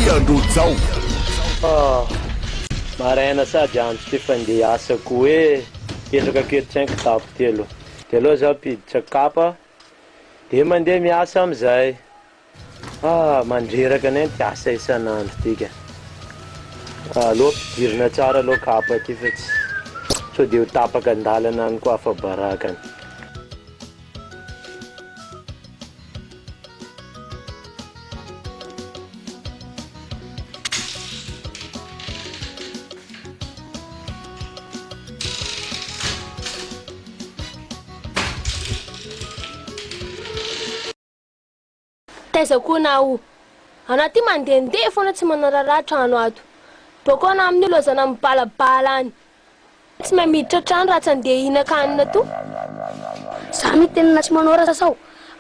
andro zao. Maraina sady andro ty fandeha asako hoe ketraka keritsainky tapo telo. De aloha zaho piditra kapa de mandeha miasa amizay. Mandreraka anay ty asa isan'andro tika. Aloha pidirina tsara aloha kapa ty fa tsy so de ho tapaka andalana any koa fa barakany. Taiza koa nao ana ty mandehandeha foana tsy manararaha trano ato boko na amin'ny lozana mibalabala any tsy mahay miditra trano raha tsy andeha hihinan-kanina to. Za mitenina tsy manora sao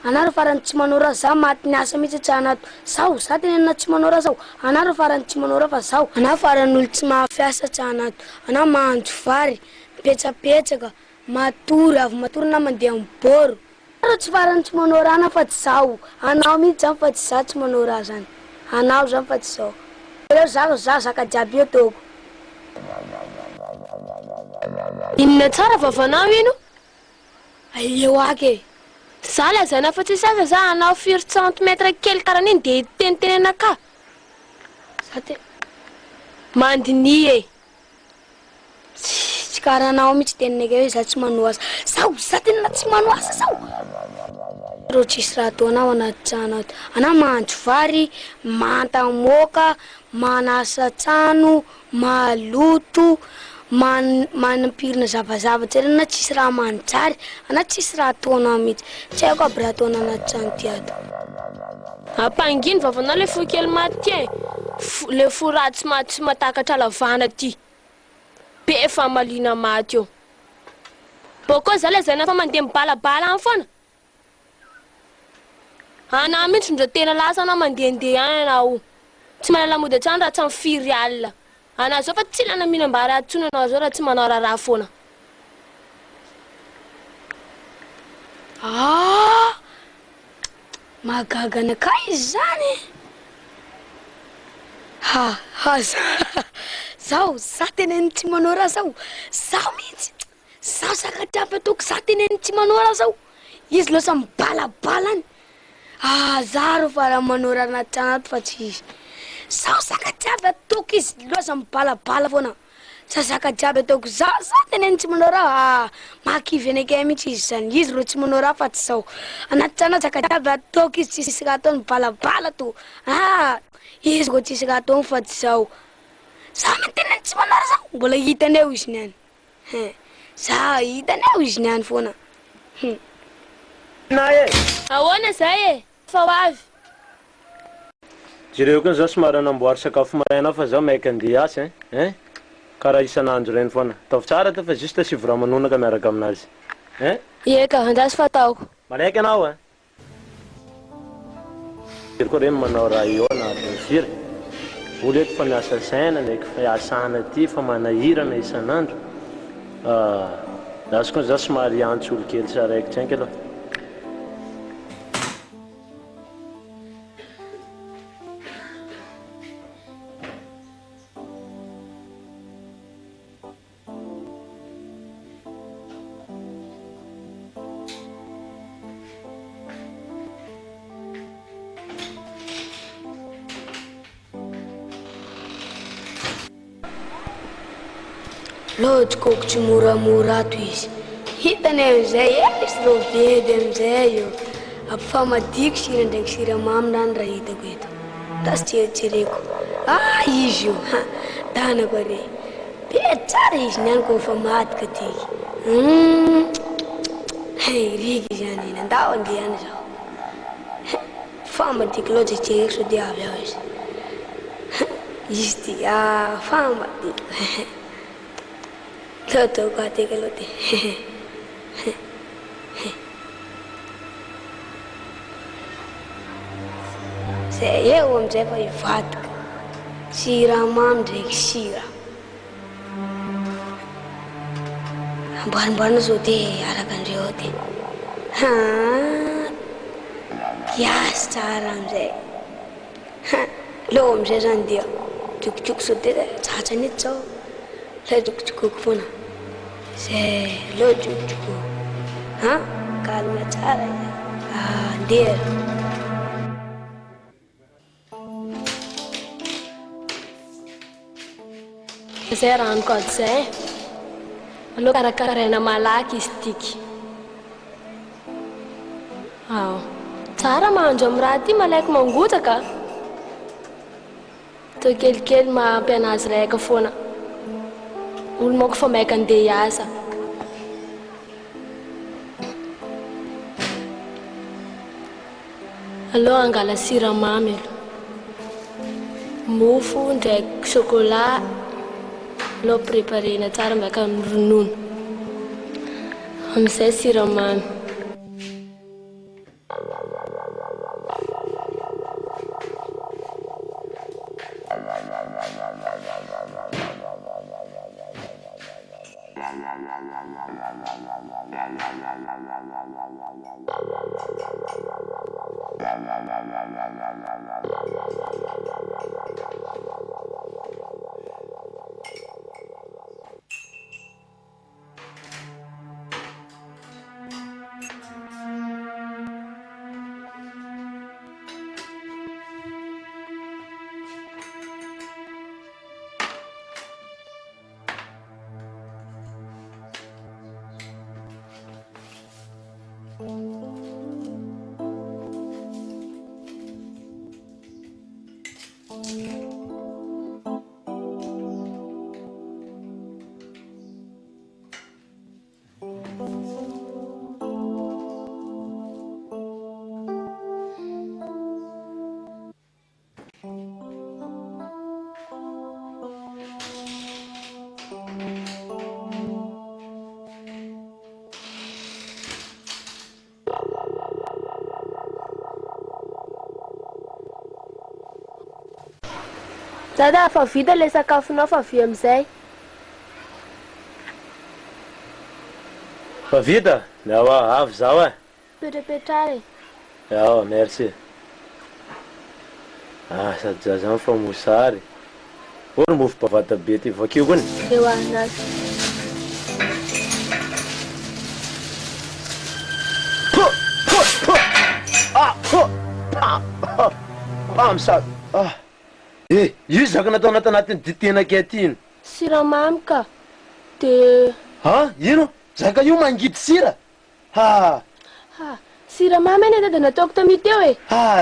anaro farany tsy manora za maty niasa mihitsy trano ato sao za tenena tsy manora sao anaro farany tsy manora fa sao ana farany olo tsy mahafiasa trano ato ana mahandro vary mipetsapetsaka matory avy matory na mandeha miboro. Anao tsy farany tsy manora ana fa tsy sao anao mihitsy zany fa tsy za tsy manora zany anao zany fa tsy sao za zaka jiaby ataoko. Inona tsara vavanao ino? Eo ake za lazaina fa tsy sasa za anao 4 cm kely karana iny de tenitenena ka za te mandini e tsy karanao mihitsy tenenake hoe za tsy manoasa sao za tenena tsy manoasa sao ro tsisy raha ataonao anaty trano ato ana mahandro vary manta moka manasa trano maloto manampirina zavazavatsy na tsisy raha manjary ana tsisy raha ataonao mihitsy tsy haiko aby raha ataonao anaty trano ty ato. Ampanginy vavanao le fo kely maty e le fo ratsy maty matakatra lavana ty be fa malina maty eo boko za lazaina fa mandeha mibalabala any foana ana mihitsy ndra tena lasa anao mandehandeha any anao tsy manala mody atrano raha tsy mifiry alina ana zao fa tsy lana mihinam-bary atsona anao zao raha tsy manao raha foana. Magagana ka izy zany zao za teneny tsy manora sao zao mihitsy zao sakadraby ataoko za teneny tsy manora sao izy loasa mibalabala any za ro fara manora anaty trano ato fa tsy izy zao sakadraby ataoko izy loasa mibalabala foana za sakadraby ataoko za teneny tsy manora makivy anakay mihitsy izy zany izy ro tsy manora fa tsy sao anaty trano sakadraby ataoko izy tsisy raha ataony mibalabala to izy go tsisy raha ataony fa tsy sao za teneny tsy manora sao mbola hitaneo izy niany za hitaneo izy niany foana. Ahoana zay e fa hoavy Jireo koa zao somary anamboary sakafo maraina fa zao maika andeha asa karaha isan'andro reny foana ataovy tsara ty fa juste sivy raha manonaka miaraka aminazy eka andasy fataoko malaiky anao firy koa reny manao raha io anatiny firy olo eto fa miasa saina ndraiky fa iasana ty fa manahirana isan'andro lasy koa za somary antsy olo kely saraiky tsainky aloha. Lojo koko tsy moramora ato izy hitany amizay izy ro vedy amizay io ampifamadiko sira ndraiky siramamy rany raha hitako eto tasy tserotsereko izy io danako re be tsara izy niany ko fa madika tiky riky zany iny andao andehany zao famadiko loatra tsereko so de avy ao izy ty famadiko Toto ko ate kalote. Zay eo amizay fa ivadika siramamy ndraiky sira amboarimboarina zao te araka andreo te kiasy tsara amizay Leo amizay zany dia jokojoko sao dia tsatsany eto zao lay jokojokoko foana zay leo jokojoko ha kalma tsara andeha zay ranoko ato zay aloha karakaraina malaky izy tiky tsara mahandro amin'ny raha ty malaiky mangotraka to kelikely mahampy anazy raika foana olo manko fa maika andeha hiasa aloha angala siramamy alo mofo ndraiky chocolat aloha préparena tsara miaka amin'ny ronono amizay siramamy Dada, fa vita le sakafonao fa avy amizay. Fa vita? Yawa, avy zao e. Petrapetrare. Yawa, merci. Sady zazany fa mosary. Ory mofo bavata be ty vakio kony. Eo anazy. Amsady. Io zaka natao anatin'ny ditena kety ino. Siramamy ka. De ino? Zaka io mangidy sira. Siramamy ane da nataoko tamio teo e.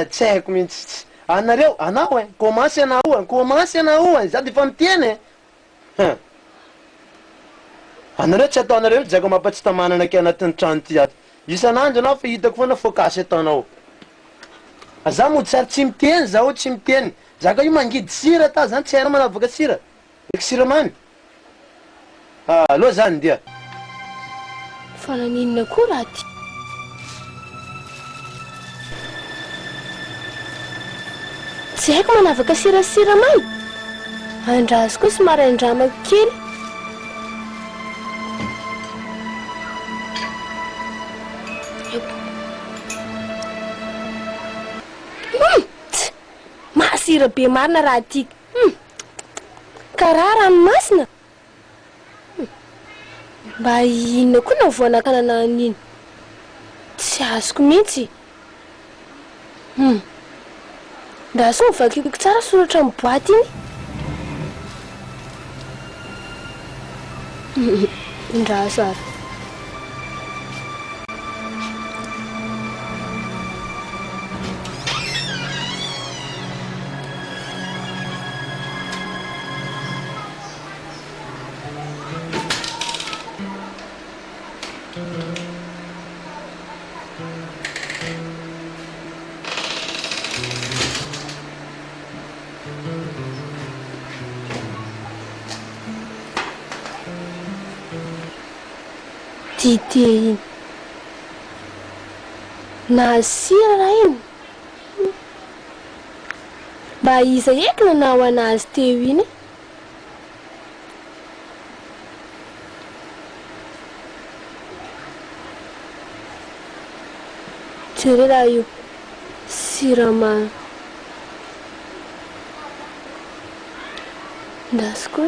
Tsy haiko mihitsy. Anareo, anao e, komansy anao e, za de fa miteny e. Anareo tsy atao anareo zaka mampatsita manana ke anatin'ny trano ty ato. Isan'andro anao fa hitako foana fokasy ataonao. Za mody sary tsy miteny zaho, tsy miteny. Zaka io mangidy sira ta zany tsy haira manavaka sira. Eky siramamy. Aloha zany dia. Fa naninona koa raha ty? Tsy haiko manavaka siramamy. Andraso koa somary andramako kely. Masira be marina raha tiky. Karaha ranomasina. Mba inona koa na voanakanana an'iny. Tsy azoko mihitsy. Ndaso mivakiko tsara soratra amin'ny boaty iny. Ndaso ary. Dite iny nasira raha iny mba iza eky nanao anazy teo iny jere raha io siramamy Ndasiko.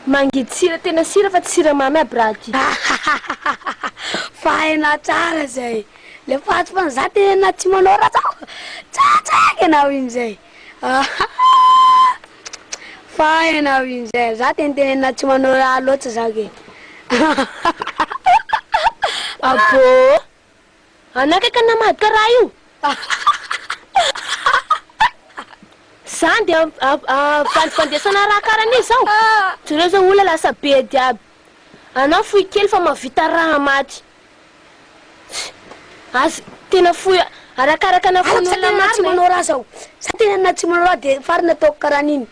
Mangidy sira tena sira fa tsy siramamy aby raha ty. Fahaina tsara zay. Le fatsy fa za tena tsy manao raha zao. Tsatsaky anao iny zay. Fahainao iny zay. Za tena tsy manao raha loatra zake. Abô, anakaka namadika raha io. Zany dia fandesana raha karan'izy zao. Jereo zao olona lasa be diaby. Anao fohy kely fa mahavita raha maty. Azy tena fohy arakaraka na fon'olona marina tsy manao raha zao. Sa tena tsy manao raha dia farina ataoko karan'iny.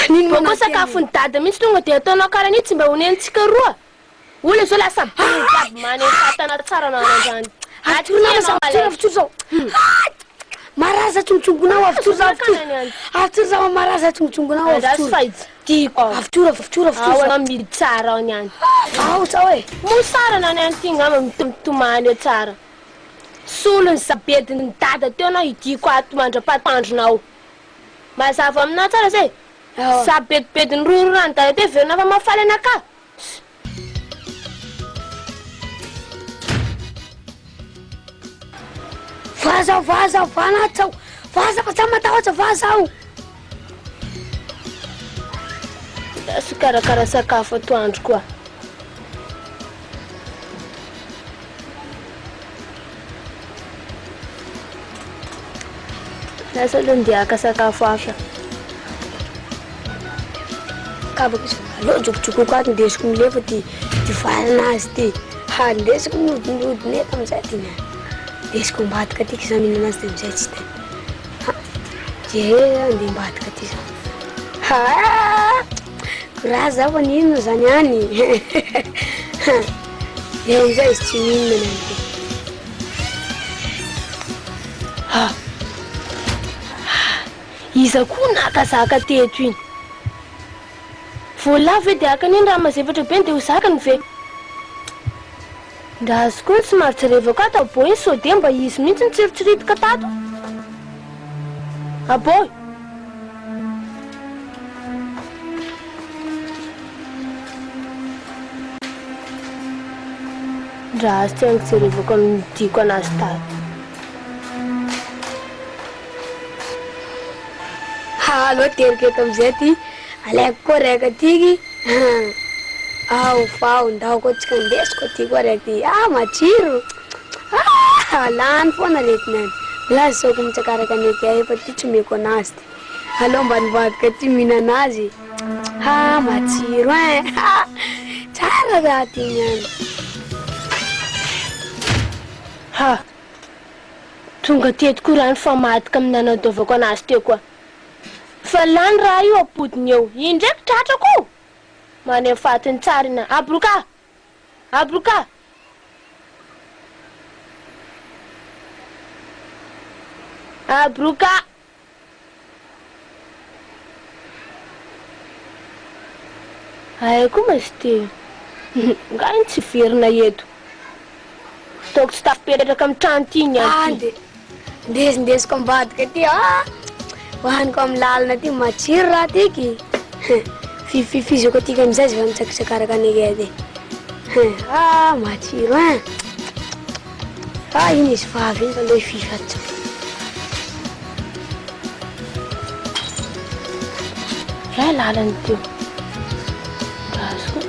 Boko sakafony dada mihitsy tonga dia ataonao karan'iny tsy mba honenitsika roa. Olona zao lasa be diaby manefatana tsara na an'izany. Avitro zao. Maraza tsontsongonao avitro zao. Avitro zao maraza tsontsongonao avitro. Avitro. Ao midy tsara ao niany. Ao tsao e. Mosara na niany ty ngamba mitomany eo tsara. Solony sabediny dada teo anao idiko ato mandra-patandronao. Mazava aminao tsara zay. Sabedibediny rororany dada teo verina fa mafaly anaka. Vaza vanaty zao. Vaza fa tsama matahotra vaza. Sy karakara sakafo atoandro koa. Lasa aloha ndeha haka sakafo hafa. Kabako izy allo jokojokoko ato ndesiko milefa ty valana azy ty. Ndesiko miodinodiny eto amizay ty niany. Ndesiko mbadika atyka za mihinana azy dia amizay tsy tena. Andeha mbadika aty za. Raha za fa nihinana zany any. Dia amizay izy tsy mihinana niany ty. Iza koa nakazaka teto iny. Voalavo ve dia hakan'iny raha mazevatra be dia ho zakany ve? Ndra azy koa tsy maro jerevako ato abô iny sao dia mba izy mihitsy nitsiritsiridika tato. Abô! Ndra azy tsy haingo jerevako amin'ny diko anazy tato. Allo teriketo amizay ty. Alaiko koa raika atyky. Ao fao ndao tsika ndesiko aty koa raika ty. Matsiro. Lany foana retina any. Lazy saoko mitsakaraka aneky ahy fa ty tsy meko anazy ty. Allo mba nivadika ty mihinana azy. Matsiro tsara raha ty niany. Tonga teto korany fa madika amin'ny nanadovako anazy teo koa. Fa lany raha io apodiny eo. Iny ndraiky tratrako. Manefatiny tsara ina. Abourka! Abourka! Abourka! Aiko mas ty. Nga iny tsy verina eto. Toko tsy tafipetraka amin'ny trano ty niany. Ndesindesiko ambadika ty. Hohaniko amin'ny lalina ty matsiro raha tyky. Fifizako atyka amizay izy fa mitsakisakaraka aneky aty. Matsiro iny izy vavy iny fa aloha fifatso. Lalany teo. Gasy.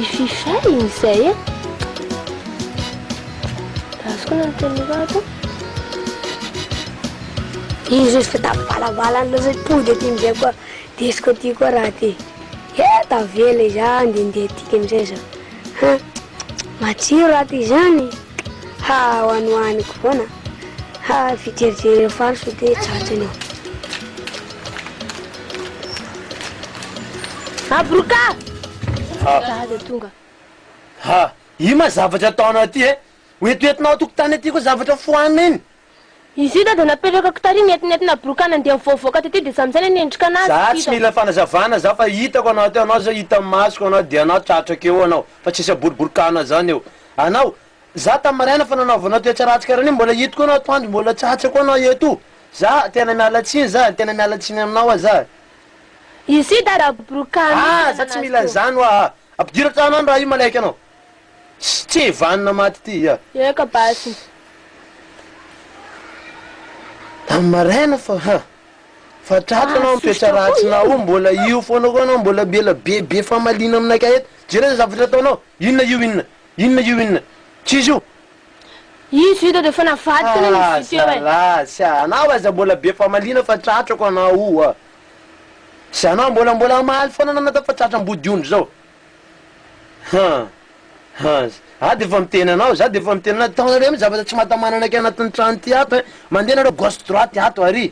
Fifay iny zay Gasy koa nanontaniako ato. Izy izy fa tapalavalany loatra pody aty amizay koa. Desiko aty koa raha ty. Tavela izy andeha atyka amizay zao. Matsiro raha ty zany. Hoanohaniko foana. Fijerijery fary so ty tsatrany eo. Abourka! Dada tonga. Io ma zavatra ataonao aty e. Oetoetinao tokotany aty koa zavatra fohanina iny. izy io da napetraka tary netinentina Abourka nandeha mivoavoaka ty de samizany nendrika anazy za tsy mila fanazavana za fa hitako anao teo anao za hita masoko anao de anao tratraka eo anao fa tsisy aboriborikana zany eo anao za tamaraina fa nanaovanao toetratsika rany mbola hitako anao atoandro mbola tratrako anao eto za tena mialatsiny za tena mialatsiny aminao za izy io da Abourka za tsy mila zany oa ampidiratra anao raha io malaiky anao tsy vanina maty ty eka basy tamaraina fa tratraka anao mitoetra ratsinao mbola io foana koa anao mbola bela bebe famalina aminaka eto jere zavatra ataonao inona io inona tsisy io izy io de fa navadika izy io sy anao aza mbola be famalina fa tratrako anao io sy anao mbola mahaly foana nanata fa tratra ambody ondro zao de fa miteny anao za de fa miteny anao taonareo mi zavatra tsy mahatamanana aky anatin'ny trano ty ato mandeha nareo gauche droite ato ary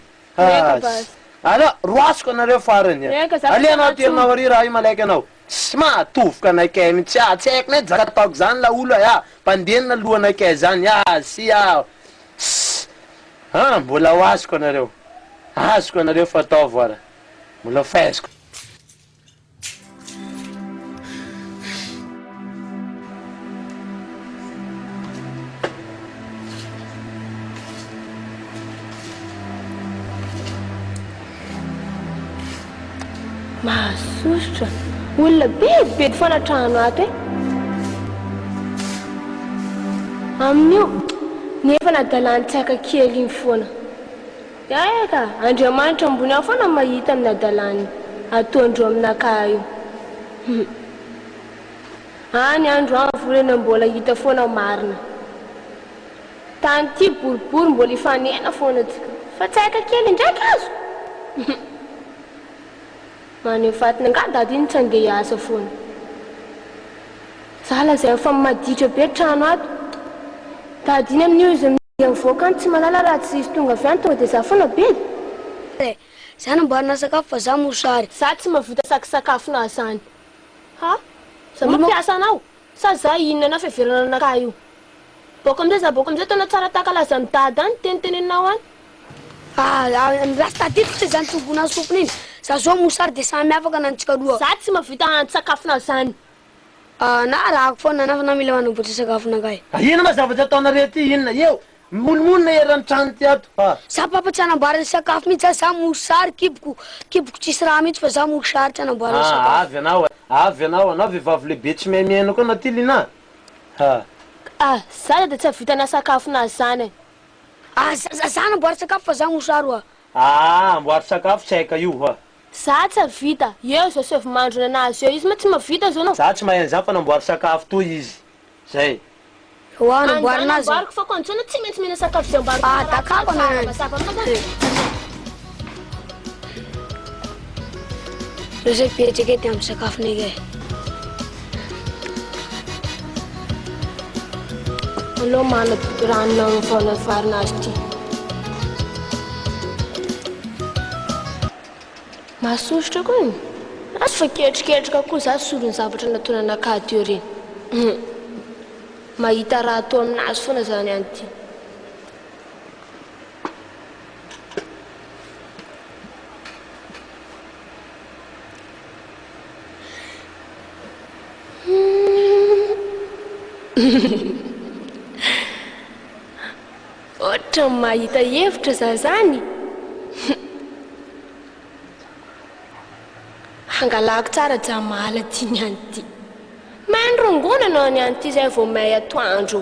aleo roasiko anareo farany ale anao terinao ary raha io malaiky anao sy mahatovoka anakay mitsy tsy haiko ne zaka ataoko zany la olo mpandenina lohanakay zany sy mbola hoaziko anareo azoko anareo fataova ara mbola faiziko mahasositra olona bebe foana trano ato amin'io nefa nadalantsaka kely iny foana eka Andriamanitra ambony ao foana mahita amin'ny adalany ataondro aminaka io any andro any volena mbola hita foana marina tany ty boribory mbola ifanena foana tsika fa tsaika kely ndraiky azo manefatiny ngadady iny tsy andeha hiasa foana za lazay efa maditra be trano ato tadiny amin'io izy mivoaka any tsy malala raha tsy izy tonga avy any tonga de za foana be za namboarina sakafo fa za mosary za tsy mahavita sakafona zany za mampiasa anao sa za inona ana fiheverana anaka io boka amizay tena tsara takalaza midady any teniteneninao any lasa tadidiko tsy zany tombona sopony iny za zao mosary de samy afaka nantsika roa za tsy mahavita sakafona zany na rahako foana nafa na mila manamboatra sakafonakay ina ma zavatra ataonareo ty inona eo monimonna erany trano ty ato za papa tsy anamboarany sakafo mihitsy za mosary kiboko tsisy raha mihitsy fa za mosary tsy anamboarany sakafo avy anao vehivavy lehibe tsy miamiana koa anao ty lina za de tsy havitana sakafona zany za namboary sakafo fa za mosary amboary sakafo tsy haika io za tsy havita eo zao sevy mandrony anazy eo izy ma tsy mavita zao anao za tsy maheno zany fa namboary sakafo toy izy zay namboarinazy fa kontsona tsy maintsy mihina sakafo zay amboariko dakako zay petraka ety amin'ny sakafonakay aleo mana ranona vona varinazy ty mahasositra koa iny azy fa ketriketrika koa za solony zavatra natona anakady eo reny mahita raha atao aminazy foana zany any ty ohatra mahita hevitra za zany hangalako tsara jamala ty ny any ty mandrongona anao ny any ty zay vao may atoandro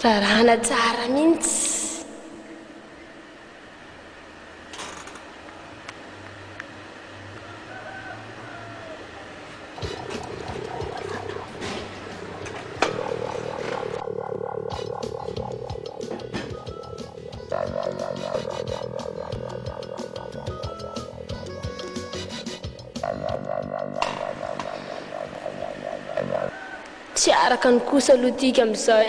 rarana tsara mihitsy tsy araka ny kosa lotika am'izao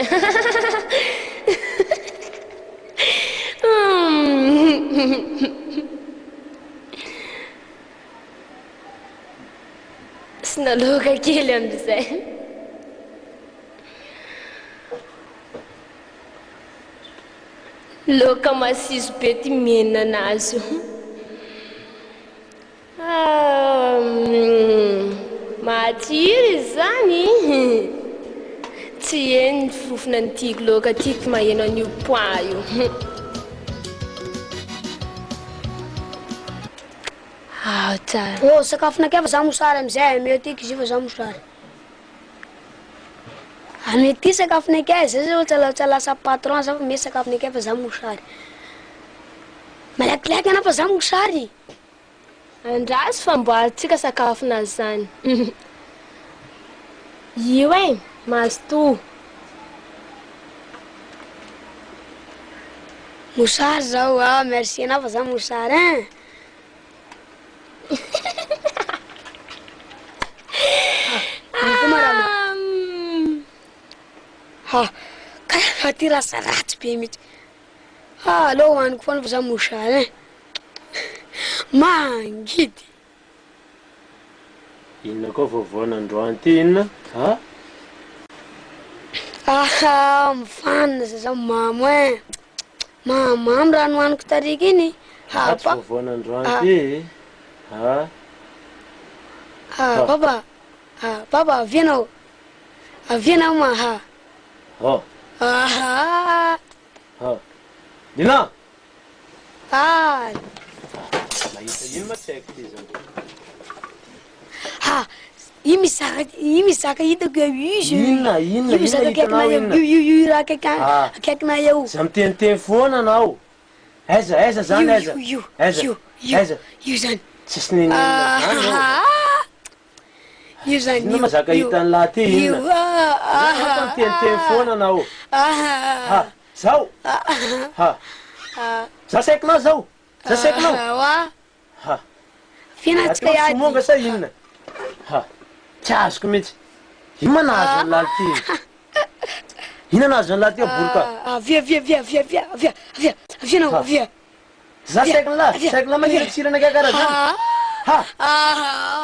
sy Asina loka kely am'zay. Loka masiso be ty mihenina anazy io. Matsiry zany. Tsy eny fofona nytiako loka tiako maheno an'io pois io. Tsara. Oh, sakafona kay fa za mosary amizay mety izy fa za mosary. Mety sakafona kay zay zao lasa patron za fa me sakafona kay fa za mosary. Malakilaky ana fa za mosary. Andraso famboarintsika sakafona zany. Io e, masto. Mosary zao, merci ana fa za mosary hein. Kaya ty rasa ratsy be mihitsy. Alô hoaniko foana fa za mosary hein. Mangidy. Inona koa vaovao nandroany ty inona? Mifanina za mamo hein. Mamamo raha nohaniko tariky iny. Tsy vaovao nandroany ty. Papa. Papa, avianao. Avianao ma. Dina! Mahita ino ma tsy haiko ty zao. I misaka hitako izy. Inona hitanao inona? Io raha akaikina eo. Za miteniteny foana anao. Aiza zany aiza? Aiza? Io zany. Tsisy ninina zany. Io zany. Inona mazaka hitan'ny lahy ty inona? Miteniteny foana anao. Zao? Za saikinao zao? Za saikinao? Fianatsika ihany. Somonga sa inona? Tsy azoko mihitsy. Ino ma nahazo ny lahy ty? Ina nahazo ny lahy ty Abourka? Avianao, avia. Za saikin'ny lahy maniry-tsirana kay karaha zany.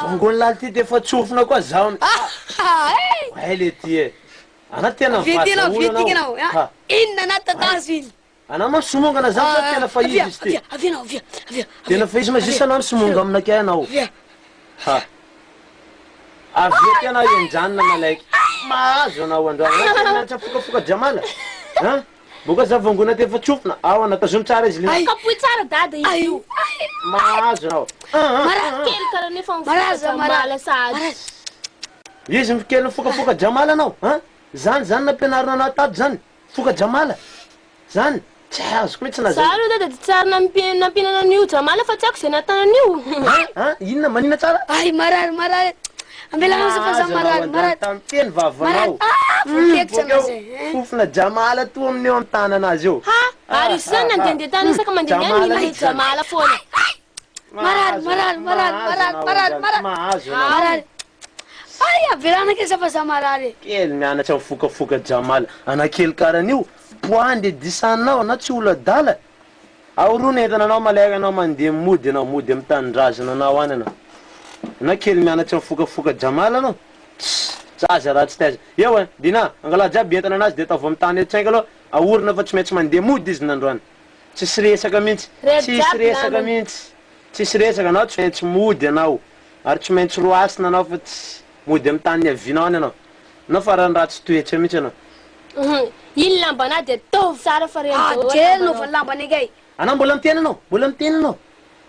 Vongo ny lahy ty defa tsofina koa zaho. Ay le ty e. Ana tena Vitinao. Inona natatazo iny? Ana ma somongana zany fa tena fa izy izy ty. Avianao. Tena fa izy ma zisa anao somonga aminakay anao. Avia tena enjanona malaiky. Mahazo anao androany. Tsy fokafoka jamala. Boka za vongona ty efa tsofina. Ao anatazony tsara izy le. Kapoy tsara dada izy io. Mahazo anao. Kely karaha nefa mifoka jamala sady. Izy mikely fokafoka jamala anao. Zany nampianarina anao tato zany. Foka jamala. Zany. Tsy azoko mihitsy na zany. Tsara dada ty tsara nampianana an'io jamala fa tsy haiko zay natana an'io. Inona manina tsara? Ay marary. Ambelana fa za marary. Tampeny vavanao. Fofona jamala to amin'ny eo amin'ny tananazy eo. Ary izy zany nandehandeha tany isaka mandeha any mila jamala foana. Marary. Ay ambelana ke fa za marary. Kely mianatra fokafoka jamala. Anakely karan'io. Poande disanao na tsy ola-dala. Aoroana entana anao malaika anao mandeha mody amin'ny tanindrazana anao any anao. Na kely mianatra fokafoka jamala anao. Zaza raha tsy taiza. Eo Dina, angala jiaby entana anazy de tavo amin'ny tany etsaika aloha. Aorina fa tsy maintsy mandeha mody izy nandroany. Tsisy resaka mihitsy. Tsisy resaka anao tsy maintsy mody anao. Ary tsy maintsy roasina anao fa tsy mody amin'ny tany avianao any anao. Anao fa raha ratsy toetra mihitsy anao. Iny lambana de tovy tsara fa reny jelo fa lambany kay. Ana mbola miteny anao.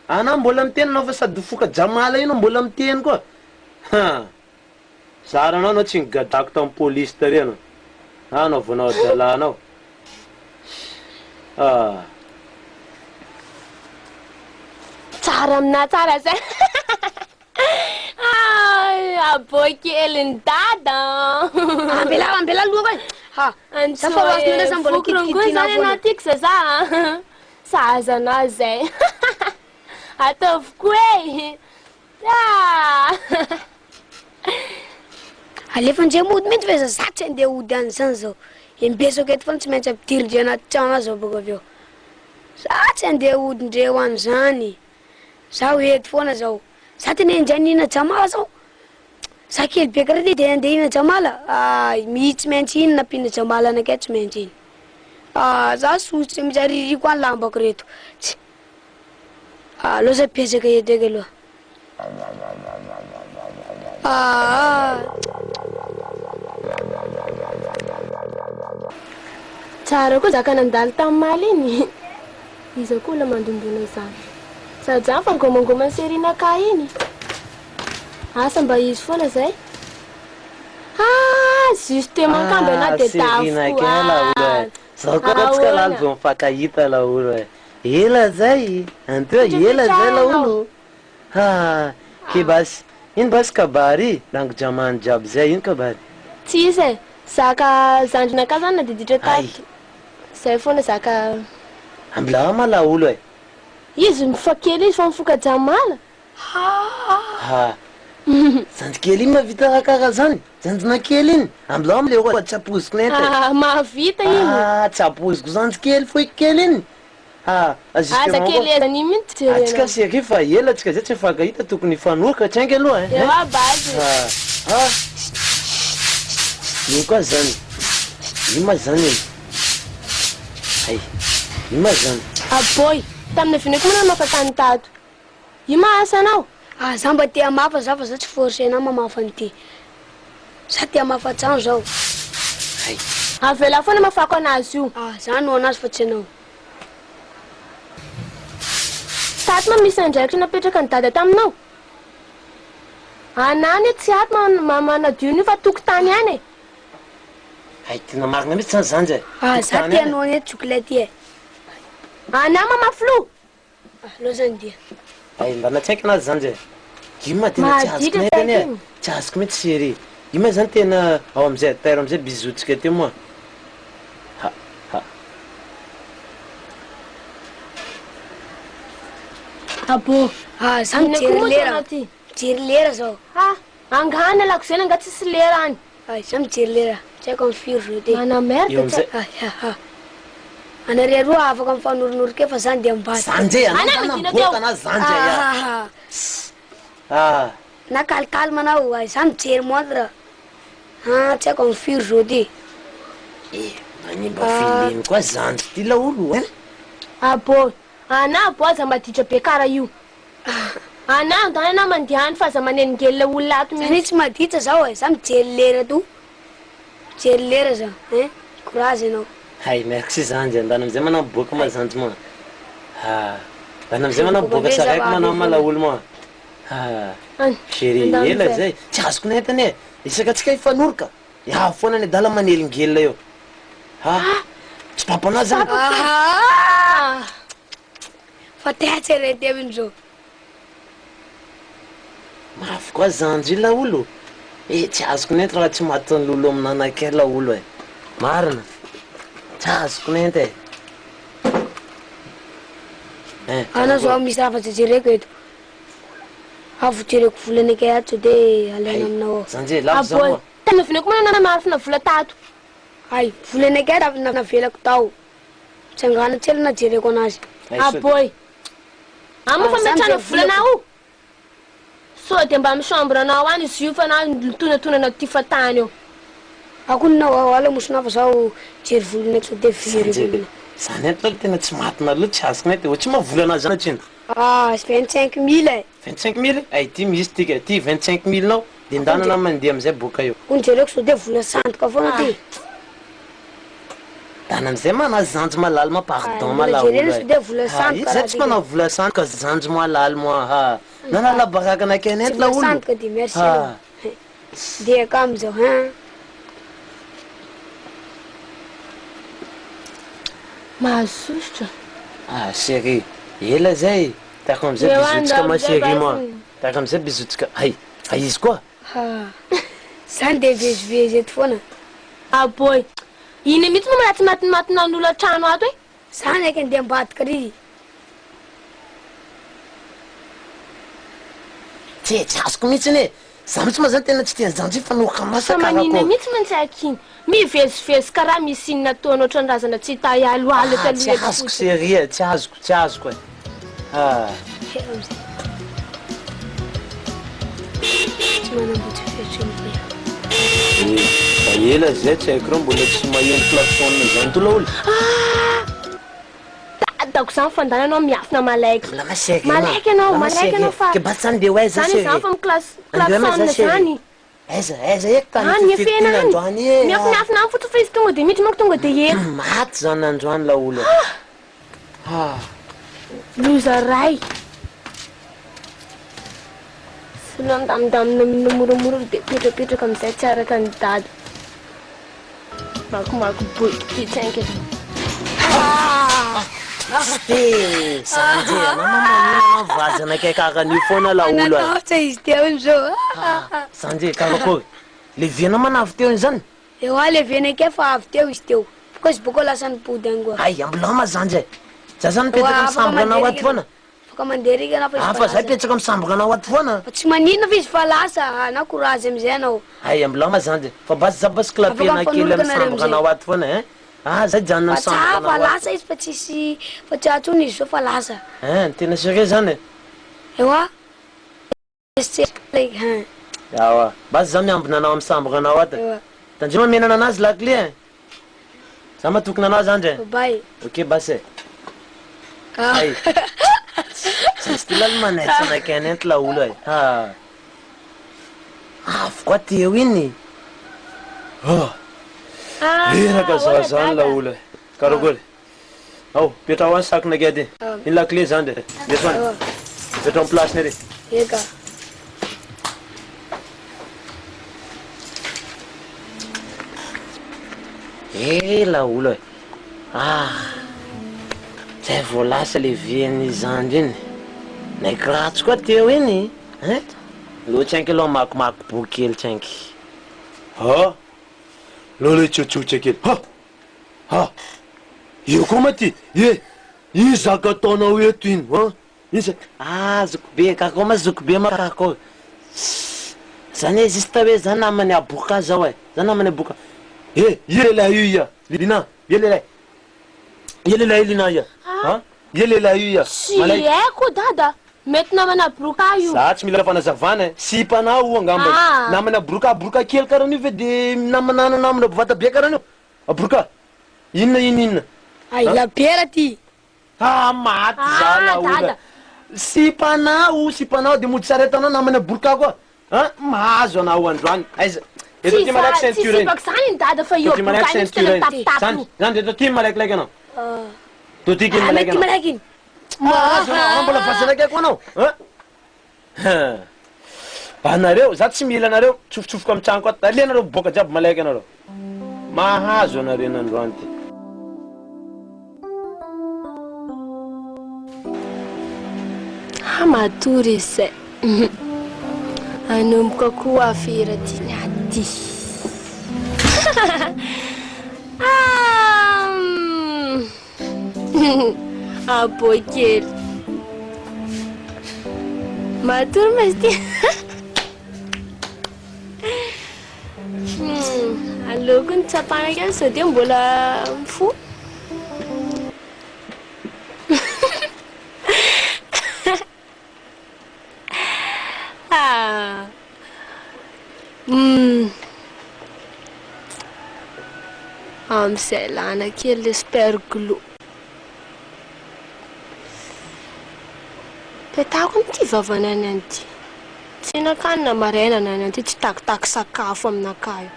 Ana mbola miteny anao fa sady foka jamala ino mbola miteny koa. Sara anao tsy nigadako tamin'ny polisy tary anao. Anao vonao dalanao. Tsara amina tsara zay. Abokeliny dada. Ambela loha koy. Sa fa roasina sa mbola kitikitiana foana. Anatik zaza. Sazana zay. Ataoviko e. Alefa ndray mody mihitsy fa za tsy andeha ody any zany zao. Embesako eto foana tsy maintsy ampidirindre anaty trano azy boka avy eo. Za tsy andeha ody ndreo any zany. Zaho eto foana zao. Za tena enjanina jamala zao. Sakely be karaha ty de andeha ina jamala mihitsy maintsy iny nampina jamala anakay tsy maintsy iny za sotra mijariri koa ny lambako reto tsy loasa pesaka eto eky aloha tsara koa zaka nandalo tamin'ny maly iny iza koa la mandombona zany sady zany fa ngomangomany serinaka iny asa mba izy foana zay justement kambe ana de tafoa zao koratsika lalo vao mifankahita laolo ela zay antoa ela zay laolo ke basy ino basy kabary lango jamany jiaby zay ino kabary tsisy e zaka zandrinaka zany na diditra tato zay foana zaka ambila ma laolo e izy mifakely izy fa mifoka jamala zandrikely iny mavita raha karaha zany zanjina kely iny ambila amle oa tsy apoziko nety mahavita iny tsy apoziko zandrikely foiky kely iny aza kely ezany mihitsy atsika sery fa ela atsika zay tsy fankahita tokony fanoka tsy aingy aloha eo abazy ino koa zany ino ma zany iny ay ino ma zany aboy tamina vineko mana mafakany tato io ma asanao za mba tia mafa za fa za tsy forcena mamafa an'ity za tia mafa trano zao ay avela foana mafako anazy io za no anazy fa tsy anao tato ma misy andraikitra napetraka ny dada taminao anany tsy ato manadio fa tokotany any e ay tena marina mihitsy zany zanjy za tianao any chocolate e ana mamaflo lozany dia ay mba natsaiky anazy zanjy io ma tena tsy azoko nety any e tsy azoko mihitsy sery io ma zany tena ao amizay tairo amizay bizotsika teo moa abo za mijery lera mijery lera zao angany alako zany anga tsisy lera any za mijery lera tsy haiko amy firy zao ty mana merde tsy anare roa afaka mifanorinory fa zany de mbaty zanjy anamboaka anazy zanjy na calcalme anao za mijery montre tsy haiko amy firy zao ty manimba fileny koa zanjy ty laolo e abo ana abo aza maditra be kara io ana andany ana mandehany fa aza maneningely olona ato zany tsy maditra zao za mijery lera to mijery lera za courage anao hay merci zanjy andana amizay manamboaka ma zanjy moa andana amizay manamboaka saraiky manao ma laolo moa chéri ela zay tsy azoko netany e isaka tsika ifanoroka foana ny adala manelingelina eo tsy papana zany fa tetsy rety amin'izao mafy koa zanjy io laolo tsy azoko nety raha tsy matiny lolo aminanakay laolo e marina tsy azoko nety ana zao misy raha fa jejereko eto avojereko volana akay ato de alena aminao zanjy lafo zao tena vineko mana marifina vola tato ay volana akay navelako tao tsy angana tsela najereko anazy aboy ama fa metrana volanao so de mba chambre anao any izy io fa na tonatona ty fatany eo akoninao ala mosona fa zao jery volana so de very zany eto alo tena tsy matina loha tsy azoko nety ohatsy mavolana zany atsiny 25 000 25 000 ay ty misy tika ty 25 000 nao de ndanana mandeha amizay boka eo onjereko so de vola sandoka foana ty dana amizay manazy zanjy malalo ma pardon malaolo de vola sandoka zay tsy manao vola sandoka zanjy malalo moa nanalabaraka anakay nety laolo sandoka de merci de ka amizao mahazosotra chéri ela zay taako amizay bizotsika ma chéri moa taako amizay bizotsika ay izy koa zany de vezivezy eto foana aboy iny mihitsy no maratsy matinatinan'olo atrano ato e zany eky andeha ambadika ry tsy azoko mihitsiny e za mihitsy ma zany tena tsy tiany zanjy fa noka masaka manina mihitsy mantsy akiny mivezivezy karaha misy iny nataony ohatranrazana tsy taaloalo tsy azoko séri e tsy azoko e manamboatra fiatrany ela zay tsy haiko reo mbola tsy maheno klaxon zany tola olo dadako zany fandana anao miafina malaiky la masaiky malaiky anao fa ke batsany de oaiza zany zany fa klaxon zany aiza eky tany any efena any androany e miafina any fotsy fa izy tonga de miditra manko tonga de eto maty zany androany la olo loza ray Sulam-dam-dam moramora dia petra-petraka amin'izay tsy araka ny dada. Makomaky boky pitsainka. Sanjy, mama vazana kay kakan'io foana la olo. Anatahotra izy teo zao. Sanjy, karakory. Leviana manavy teo zany. Eo levena ke fa avy teo izy teo. Because boko lasa nipody any koa. Ay, ambolama Sanjy. Za zany petraka misambokanao ato foana. Afaka mandeha ana fa izy. Fa zay petraka misambokanao ato foana. Fa tsy maninona fa izy fa lasa na courage amizay anao. Ay, ambolama Sanjy. Fa basi za basi klapena kely misambokanao ato foana eh. Ah, zay janona misambokanao. Fa lasa izy fa tsisy fa tsy atsony izy fa lasa. Tena sérieux zany. Ewa. Yawa, basi za miambina anao misambokanao ato. Tandrema menana anazy lakle eh. Za matokona anao zany. Bye. Ok basi. Ay. Still almanetsa na kenet la olo ay. Ha. Quoi teo iny? Oh. Hira ka zan la olo. Karogol. Oh, petra wan sak na gede. In la clé zande. This one. Petra en place nere. Yeka. La olo. Ah. Zay vao lasa le viany zandry iny. Naikiratsy koa teo iny. Loatra anky aloha makimaky boky kely tsanky. Ha? Lolo tsotsotra kely. Ha? Io koa maty. Io zaka ataonao eto iny. Zokobe kako ma zokobe ma kako. Zany existe hoe zany namany Abourka zao e. Zany namany Abourka. Yela io ya. Lina, yela. Yela Lina ya. Ha? Yela io ya. Si eko dada. Mety namana Abourka io. Za tsy mila fanazavana e. Sipanao angamba. Namana Abourka kely karaha io ve de namana bavata be karaha io. Abourka. Inona. Ay la pera ty. Maty zala olo. Sipanao de mody saretanao namana Abourka koa. Mahazo anao androany. Aiza. Eto ty malaky ceinture iny. Sipaka dada fa io Abourka iny tena tapitapy. Zany eto ty malaiky anao. To ty ky malaiky anao. Mahazo anao mbola vasana kay koa anao. Anareo, za tsy mila anareo tsofotsofoka amin'ny trano koa. Alianareo boka jiaby malaiky anareo. Mahazo anareo nandroany ty. Matory izay. Anomboka koa afera tiany aty. Abokely. Matory masty. Aloko ny tsapana kely sao dia mbola mifo. Amizay lana kely le sperglo. Petako n'ity vavana any anty. Tsy nakanina maraina any anty tsy takitaky sakafo aminakayo.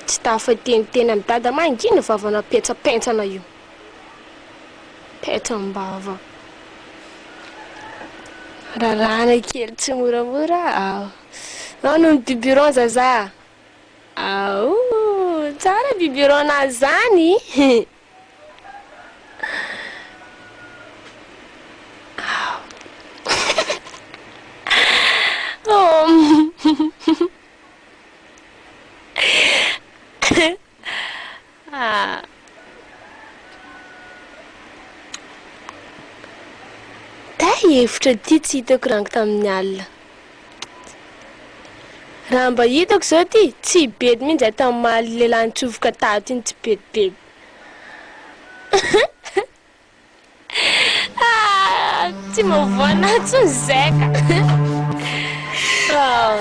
Tsy tafateniteny amin'ny dada mangina vavana petsapentsana io. Petsam-bava. Rarana kely tsy moramora. Ano ny biberon zaza. Tsara biberon zany. Hevitra ty tsy hitako rango tamin'ny alina. Raha mba hitako zao ty tsy bedy mihitsy zay tamin'ny mahaly lehilahy nitsofoka tato iny tsy bedibedy. tsy mavoana tsony zay ka.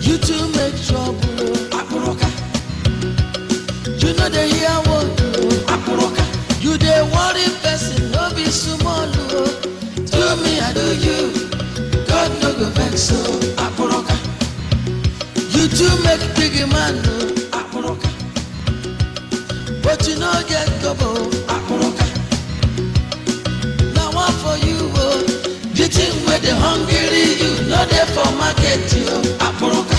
You two make trouble, Abourka. You know they hear what, Abourka. You they worry person, no be small. Do me, I do you. God no go vex so, Abourka. You two make big man, Abourka. But you know get double, Abourka. Now one for you, the thing where the hungry you, not there for market you, Abourka.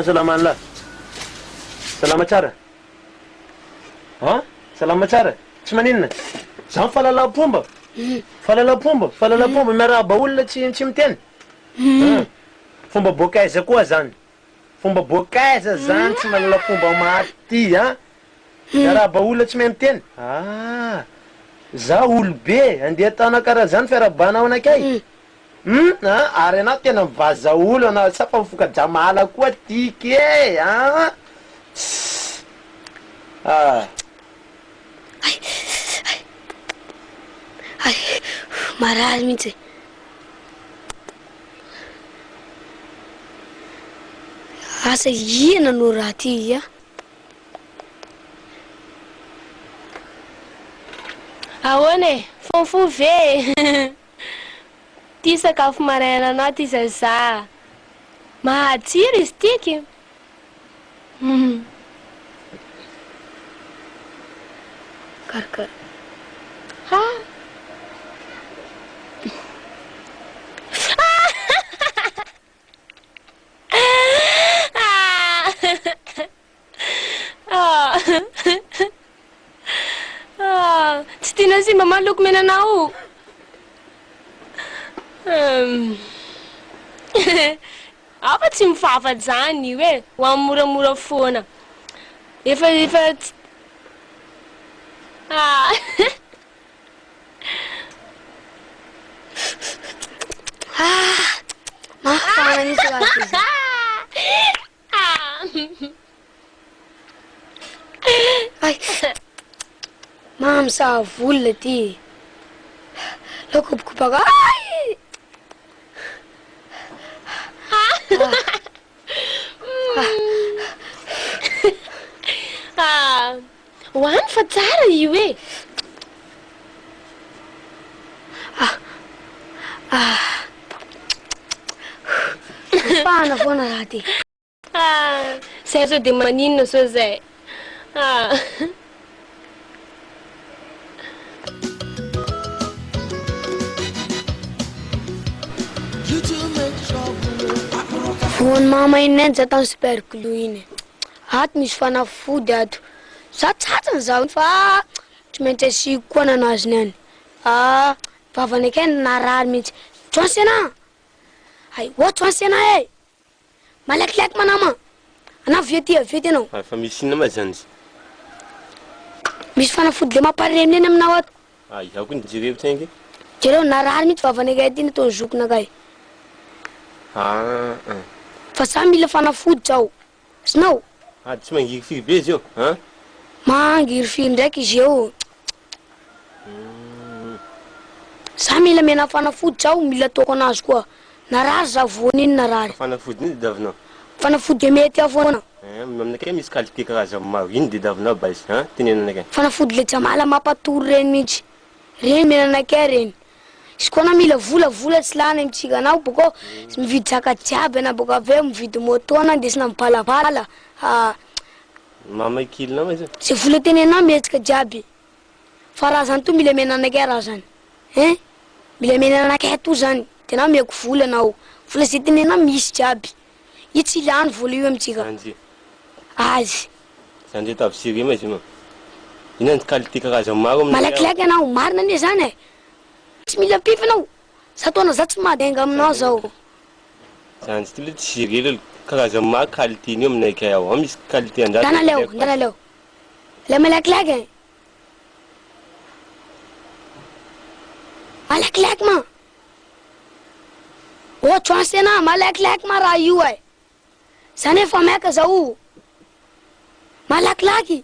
Salaman lah. Salama tsara. Ha? Salama tsara. Tsy maninona? Zaho fahalalam-pomba. Fahalalam-pomba miarahaba olona tsy miteny. Fomba boakaiza koa zany. Fomba boakaiza zany tsy mahalala-pomba maty ha. Miarahaba olona tsy mahay miteny. Zaho olobe andeha tana karaha zany fiarabanao anakay. Ary anao tena mivaza olo anao safa mifoka jamala koa tiky e marary mihitsy. Asa ina no raha ty a? Ahoana e, fofo ve? Ty sakafo maraina anao ty zaza. Mahatsiro izy tiky. Karakara. Ha? Tsy tiana si mama loko mena anao. Afa tsy mifafa zany io e, ho amin'ny moramora foana. Efa Mafana nisy raha ty zay. Ay, mamsa vola ty. Lokopakopaka. Ay! Hoany fa tsara io e. Mafana foana raha ty. Zay sao de maninona sao zay. Voany mama iny za tany super glue iny. Ato misy fanafody ato. Za tsatsany zaho fa tsy maintsy asiko koa nanazy niany. Vavany akay narary mihitsy. Tsoansy ana. Ay, tsoansy ana e. Malakilaky manama. Ana vety anao. Fa misy inona ma zany izy? Misy fanafody le mamparemy eny aminao ato. Izaho koa nijereo tengy. Jereo narary mihitsy vavany akay ty nataony zokona kay. Fa za mila fanafody zao. Sinao? Tsy mangiry be izy io, Mangiry ndraiky izy eo. Za mila mena fanafody zao, mila toko anazy koa. Narary za voany iny narary. Fanafody iny davinao. fanafody mety ao foana aminakay misy qualité karazany maro ino didavinao ba izy tenenanakay fanafody le jamala mampatory reny mihitsy reny menanakay reny izy koa na mila volavola tsy lany amitsika anao boko mividy zaka jiaby ana boko aveo mividy moto na ndesina mibalabala mamakilina izy zay vola tenenao mihetsika jiaby fa raha zany to mila menanakay raha zany mila menanakay to zany tena meko vola anao vola zay tenenao misy jiaby io tsy ilany vola io amitsika azy zany tavisiri ma izy ma ina qualité karazany maro malakilaky anao marina ane zany tsy mila pify anao za taona za tsy mahadenga aminao zao zany tsy tsy sirely karazany maro qualité ny aminakay ao misy qualité andrade ndanaleo le malakilaky malakilaky ma ohatra ansena malakilaky ma raha io zany efa maika zao malakilaky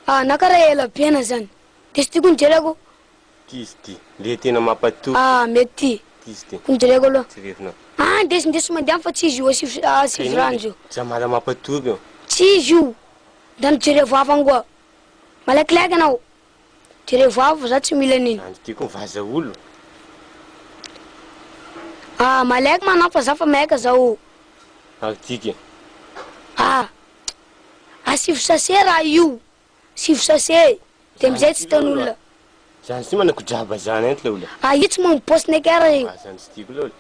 na karaha ela bena zany de sy ty koa nijereko tisy ty le tena mampatory mety tisy ty koa nijereko aloha tsy rehefinao ndesindesy mandeha fa tsy izy io sivy rano io jamala mampatory io tsy izy io da nijere vavany koa malakilaky anao jere vava za tsy mila aniny andro ty koa vaza olo malaiky manao fa za fa maika zao artiky sivy sase raha io sivy sase de amizay tsy tan'olona zany tsy manako jaba zany enty le olo io tsy mampipostina kara io zany tsy tiako le olo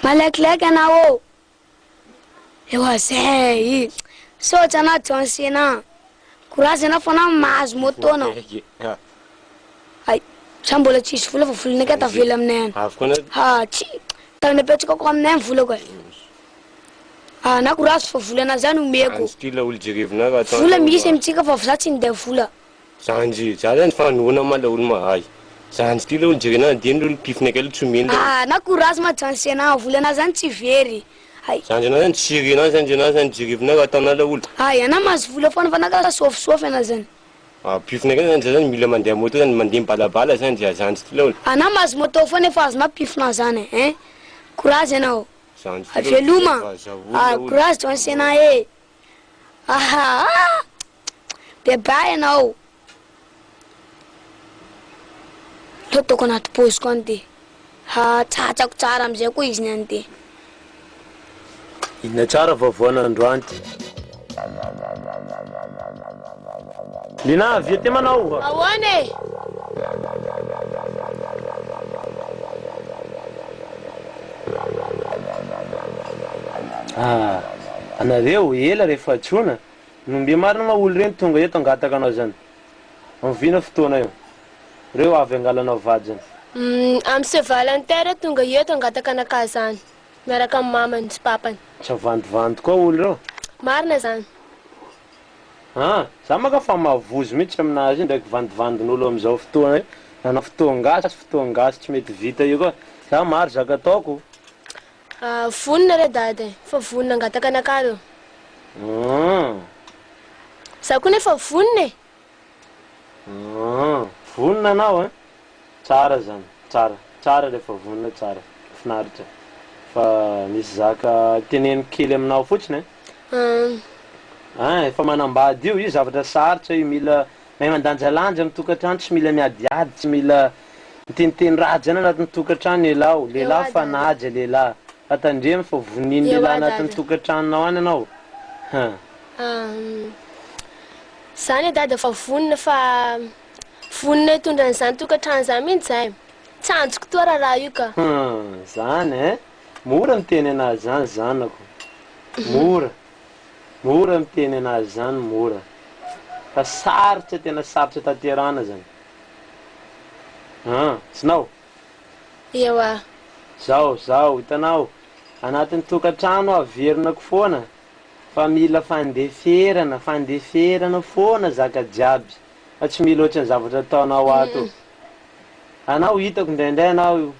malakilaky anao ewa zay sotra anao jansena courage anao fa anao mahazo moto anao sa mbola tsisy vola fa volanakay tavela aminay any tsy tany apetraka ko aminay any vola koa na courage fa volana zany omeko vola misy amitsika fa za tsy ninday vola zany za zany fanona ma le olo mahay zany ty le olo jerena deny olo pifinakay le tsy omeny na courage ma jansena volana zany tsy very zany anao zany tsirina zany anao zany jerevina ataonao le olo ana mahazo vola foana fa nakara sofisofy ana zany pifinakay zany zany mila mandeha moto zany mandeha mibalabala zany dia zany ty le olo ana mahazo moto foana efa azonao pifina zany courage anao veloma courage jansena bebay anao lo toko anaty posiko any ty tsatsako tsara amizay koa izy niany ty inona tsara vavoana androany ty lina avia ty manao ahoana anareo ela rehefa tsona nombe marina ma olo reny tonga eto angataka anao zany amivina fotoana io reo avy angalanao vady zany amy Saint-Valentin tonga eto angataka anaka zany miaraka amin'ny mamany sy papany tsy avandivandy koa olo reo marina zany za maka fa mavozo mihitsy aminazy io ndraiky vandivandin'olo amizao fotoana io ana fotoangasy tsy mety vita io koa za maro zaka ataoko vonina re dady fa vonina angataka anaka reo za koa nefa vonina vonina anao tsara zany tsara rehefa vonina tsara finaritra fa misy zaka teneny kely aminao fotsiny efa manambady io zavatra saritra io mila mahay mandanjalanja amy tokatrano tsy mila miadiady tsy mila miteniteny raha zany anatin'ny tokatrano lehilahy fa naja lehilahy fatandremy fa voniny lehilahy anatin'ny tokatranonao any anao zany dady fa vonina hitondran'izany tokatrano zany mihitsy zay tsanjoko toa raha io ka zany mora miteny anazy zany zanako mora miteny anazy zany mora fa saritra tena saritra tanterana zany sinao ewa zao hitanao anatin'ny tokatrano averinako foana fa mila fandeferana foana zaka jiaby fa tsy mila ohatran'ny zavatra ataonao ato anao hitako indraindray anao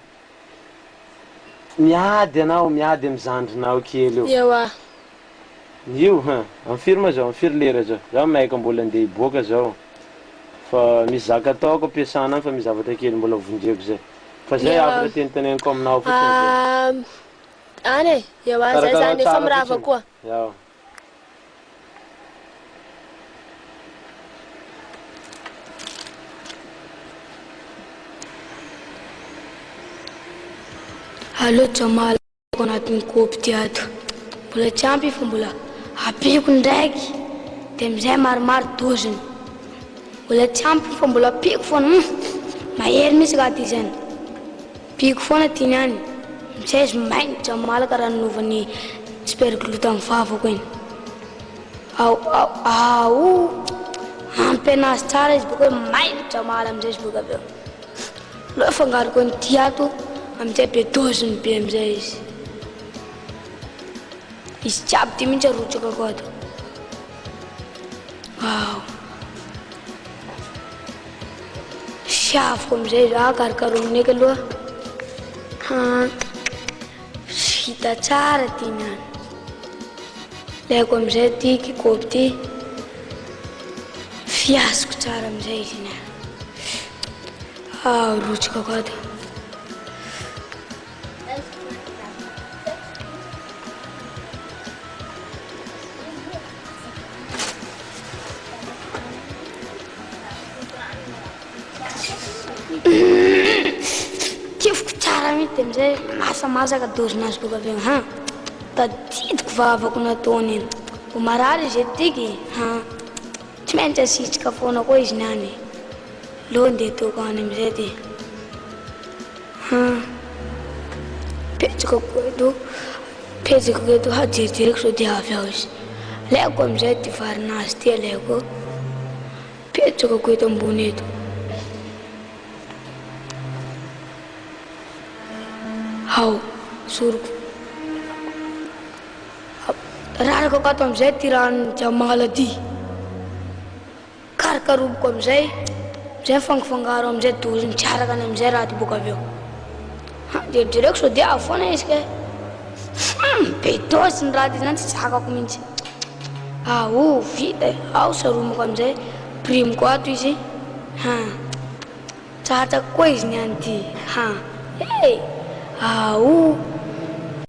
miady amy zandrinao kely io amfiry ma zao amfiry lera zao maika mbola andeha hiboaka zao fa misy zaka ataoko ampiasana fa misy zavatra kely mbola vonjeko zay fa zay aby teniteneniko aminao fotsiny any e eo zay zany efa mirava koa Yao. Allô Jamal anatin'ny kopy ty ato mbola tsy ampy fa mbola apiko ndraiky dia amizay maromaro doziny mbola tsy ampy fa mbola apiko foana mahery misy raha ty zany apiko foana ty niany amizay izy mainy Jamal karaha nanaovany sperglo tamin'ny vavako iny ao ampy anazy tsara izy boko hoe mainy Jamal amizay izy boka avy eo loha fangaroko ny ty ato amizay be doziny be amizay izy jiaby ty mihitsy arotsakako ato ao siaviko amizay karikarominay ka aloha vita tsara ty niany laiko amizay ty kikopy ty fiasiko tsara amizay izy niany rotsakako ato tifiko tsara mihitsy amizay masamasaka dozinazy boka avy eo tadidiko vavako nataony iny ho marary izy etiky tsy maintsy asitsika foana koa izy niany loha ndeha ataoko any amizay ty petsiko eto hajerijeriko sao dia avy ao izy laiko amizay ty varinazy ty alaiko petsiko eto ambony eto ao soroko rarako akato amizay ty rano Jamal ty karokaroboko amizay mifangafangaro amizay doziny tsy arakany amizay raha ty boka avy eo jerijereko sao dia foana izy ke be doziny raha ty zany tsy zakako mihitsy vita ao saromako amizay primiko ato izy tsatsako koa izy niany ty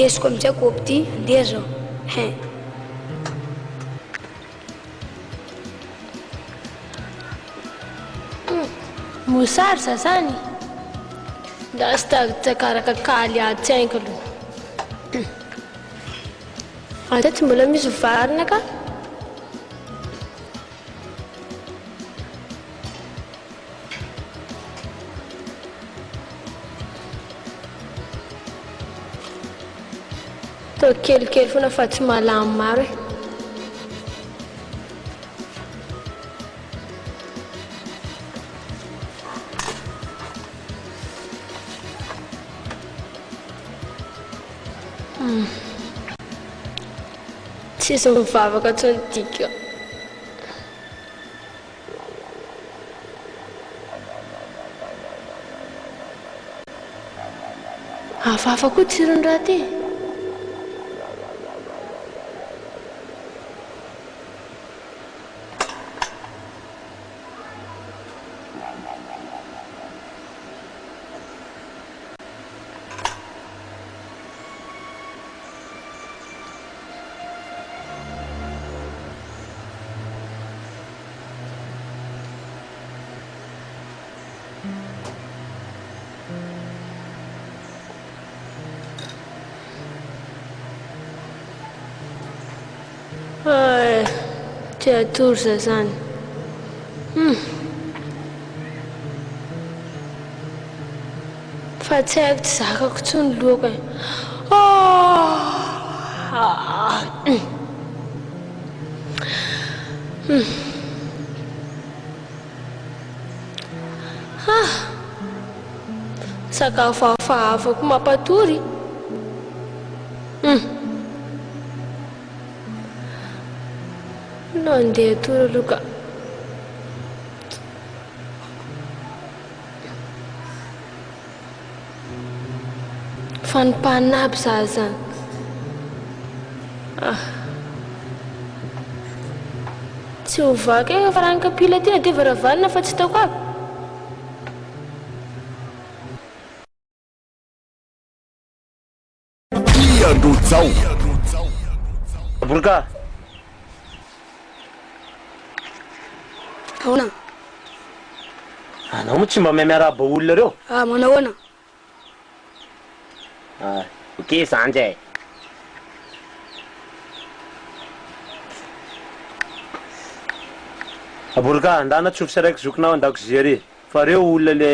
esiko amizay kopy ty andeha zao mosary sasany da sy takaraka kaly atsainko aloha ata tsy mbola misy varina ka to kelikely foana fa tsy malamy maro e tsisy mivavaka tsony tika hafahafa koa tsirony-draha ty tsy atorsa zany fa tsy haiko tsy zakako tsony loka sakafo hafahafa ko mampatory no andeha tory aloka fanompana aby za zany tsy hovaky e fa raha kapila ty na dia varavarina fa tsy hitako aby zao. Abourka. Ahoana? Anao moa tsy mba mahay miarahaba olona reo? Manao ahoana? Okey sanjay. Abourka, andana tsofi sy raiky zokinao an-dakozia ary. Fa reo olona le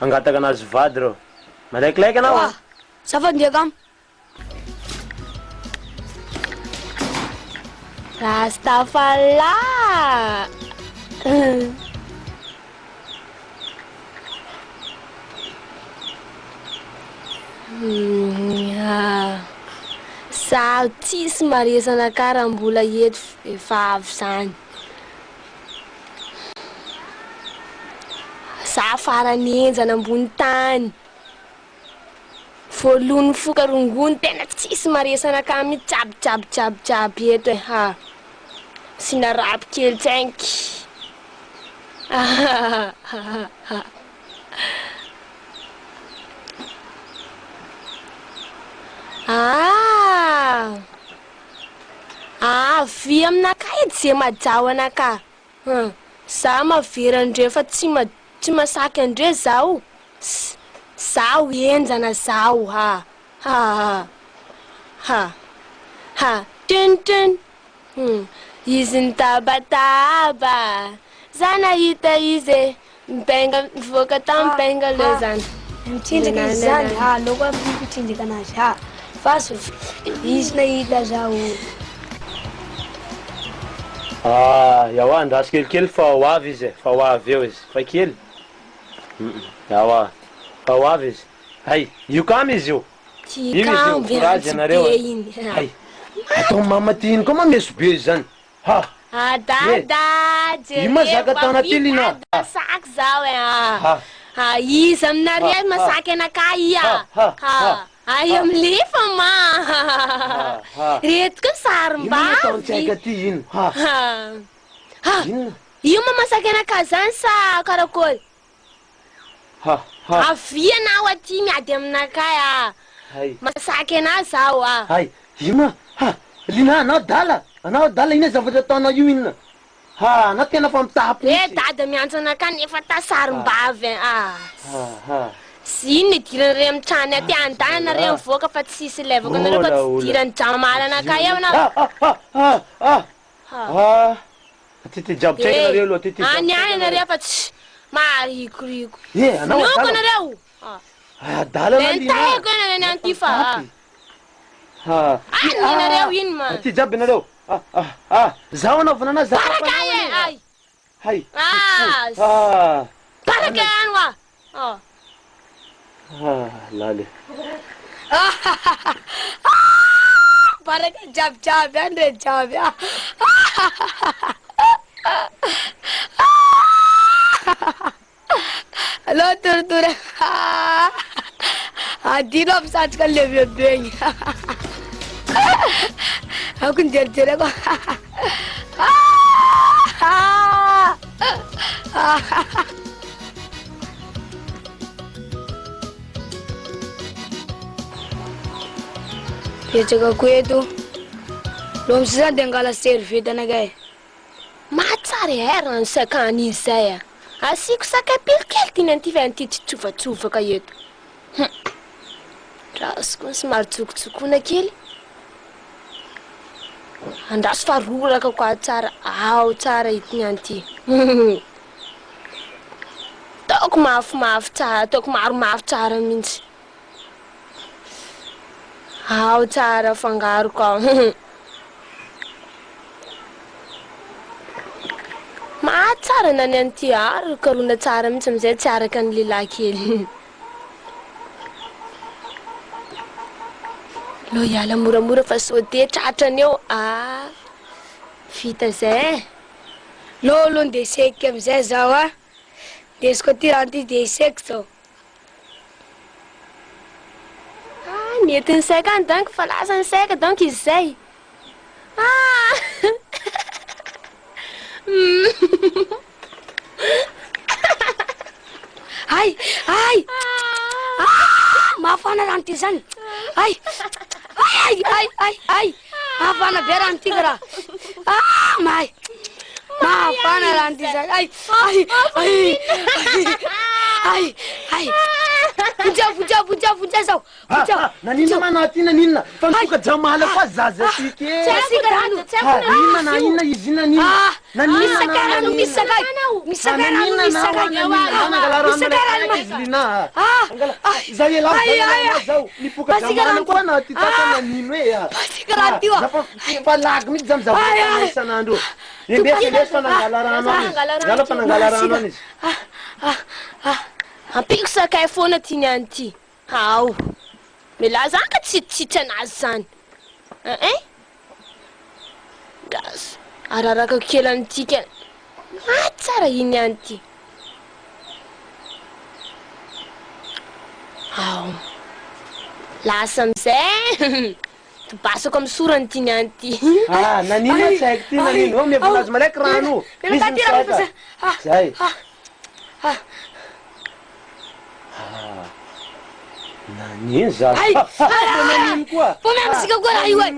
angataka anazy vady reo. Malaikilaiky anao? Safady ndraiky am. Rastafala. Zaho tsisy maresana karambola eto efa avy zany. Zaho farany enjana ambony tany. Voalony fokarongony tena tsisy maresana kami jiaby eto e ha. Sina rapy kely tsainky. Vy aminaka edy zay majaho anaka. Zaho mavery andre fa tsy masaky andre zaho. Zaho enjana zaho Tun. Izy nitabataba. Za nahita izy mivoaka tampenga le zany. Mitsinjaka izy zany aloko aby mitsinjaka anazy fa izy nahita zaho. Yawa andraso kelikely fa ho avy izy fa ho avy eo izy fa kely. Yawa fa ho avy izy. Hay, io kam izy io. Tikam courage anareo. Hay. Atao mamaty iny koa mameso be zany. Dada, mazaka tao anaty lina. Masaky zao e izy aminareo masaky anaka ia. Ai amlefa ma. Reto ko sarim-bavy. Io mamasaky anaka zany sa karakory? Avia anao aty miady aminaka masaky anazy zao Hay, io ma lina anao dala ina zavatra ataonao io inona? Anao tena fa mitapo dada miantso anaka nefa ta sarim-bavy Sino idirany amin'ny trany aty andanareo mivoaka fa tsisy levaka anareo fa tsy idirany jamala anaka eo na. Tity jiaby tsaika anareo aloha tity. Any anareo fa tsy marikoriko. Loko anareo. Dala na lina. Lentaheko anareo anty fa. Any anareo iny ma. Ty jiaby anareo. Zaho anaovana anazy za. Baraka hay. Baraka any wa. Lale. Baraka jiaby andre jiaby. Alo turtura. Dino amsatsika lehibe igny. Ako njerijery ako. Petsaka eto. Lomy sisa de angala serviette anakay. Matsara rano sakany izy zay asiko sakapelykely tiny antivany ty tsovatsovaka eto. Rasoko somary tsokotsokona kely. Andraso fa roraka koa tsara tsara itiny anty. Taoko mafimafy tsara, taoko maromafy tsara mihitsy. Tsara fangaro ka. Matsara nany anty karona tsara mihitsy amizay tsy araka ny lehilahy kely. Lo iala moramora fa saute tratrany eo. Vita zay. Lo de seky amizay zaho desiko ty raha ty de seky zao. Mety ny saika any donc fa lasa ny saika donc izy zay. Ay! Mafana rano ty zany. Ay! Ai. Afana beran tigra. Mai. Ma afana ranti sa. Ai. Puja sao. Nanina manati nanina. Fantuka jamala kwa zaza tike. Nanina izina nina. Misa karanu. Zayela zau nipuka jamala kwa na titata nanino ya. Palag mi jam zau sanando. Nibia panangalarano ni. Ampiksa kay foana tiany anty. Ao. Milaza ka tsitsitsy anazy zany. Gas. Araraka kely anty kely. Tsara iny anty. Ao. Lasa amizay. Tobasako amin'ny sorany tiany anty. Nanina tsy haiko ty nanino. Mivolazy malaiky rano. Misy misaka. Zay. Nanino za? Nanino koa? Pomemsika koa raha io ai.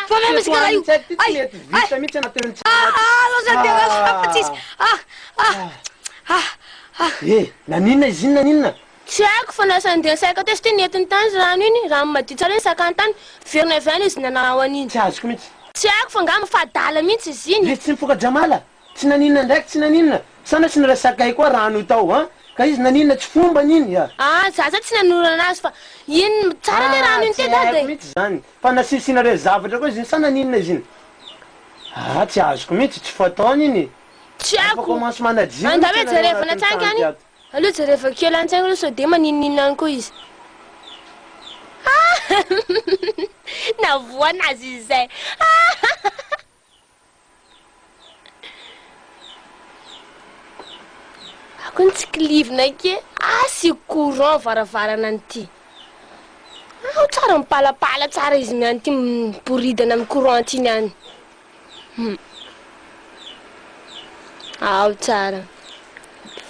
Pomemsika raha io. Vita mihitsy anatin'ny nanina izy iny nanina? Tsy haiko fa lasa andeha saika teso ty nentin'ny tany rano iny. Rano madio tsara iny sakany tany. Verina avy izy nanao an'iny. Tsy azoko mihitsy. Tsy haiko fa ngamba fadala mihitsy izy iny. Tsy mifoka jamala. Tsy nanina ndraiky tsy nanina. Sana tsy niresaka koa rano tao ka izy nanina tsy fomba n'iny zaza tsy nanora anazy fa iny tsara le rano iny tedade. Mihitsy zany. Fa nasisinareo zavatra koa izy iny sa nanina izy iny. Tsy azoko mihitsy tsy fataony iny. Tsy haiko. Manajia. Andave jereva natsangy any. Allo jereva kely antsaigny aloha sode maninina any koa izy. Navoana azy izy zay. Ako ny tsy kilivina ke. Sy courant varavarana an'ity. Tsara mipalapala tsara izy ny an'ity miboridana amin'ny courant iny any. Tsara.